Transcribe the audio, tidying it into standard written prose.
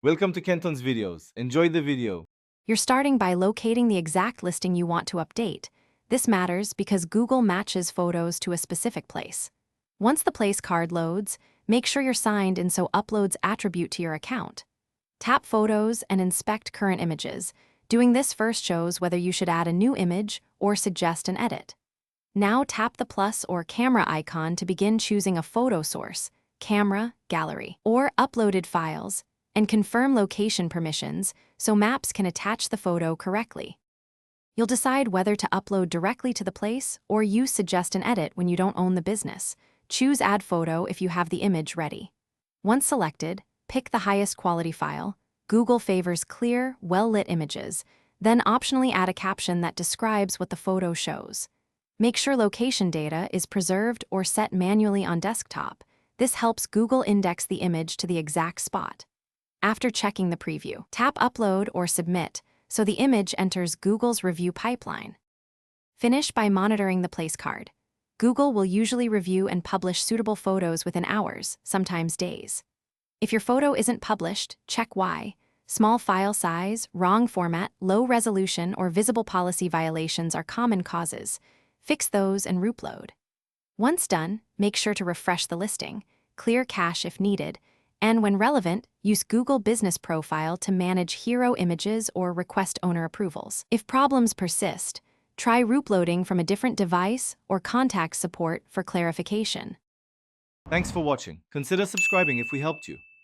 Welcome to Kenton's videos. Enjoy the video. You're starting by locating the exact listing you want to update. This matters because Google matches photos to a specific place. Once the place card loads, make sure you're signed in so Uploads attribute to your account. Tap Photos and inspect current images. Doing this first shows whether you should add a new image or suggest an edit. Now tap the plus or camera icon to begin choosing a photo source, camera, gallery, or uploaded files, and confirm location permissions so Maps can attach the photo correctly. You'll decide whether to upload directly to the place or use Suggest an Edit when you don't own the business. Choose Add Photo if you have the image ready. Once selected, pick the highest quality file. Google favors clear, well-lit images, then optionally add a caption that describes what the photo shows. Make sure location data is preserved or set manually on desktop. This helps Google index the image to the exact spot. After checking the preview, tap Upload or Submit so the image enters Google's review pipeline. Finish by monitoring the place card. Google will usually review and publish suitable photos within hours, sometimes days. If your photo isn't published, check why. Small file size, wrong format, low resolution, or visible policy violations are common causes. Fix those and reupload. Once done, make sure to refresh the listing, clear cache if needed, and when relevant, use Google Business Profile to manage hero images or request owner approvals. If problems persist, try reuploading from a different device or contact support for clarification. Thanks for watching. Consider subscribing if we helped you.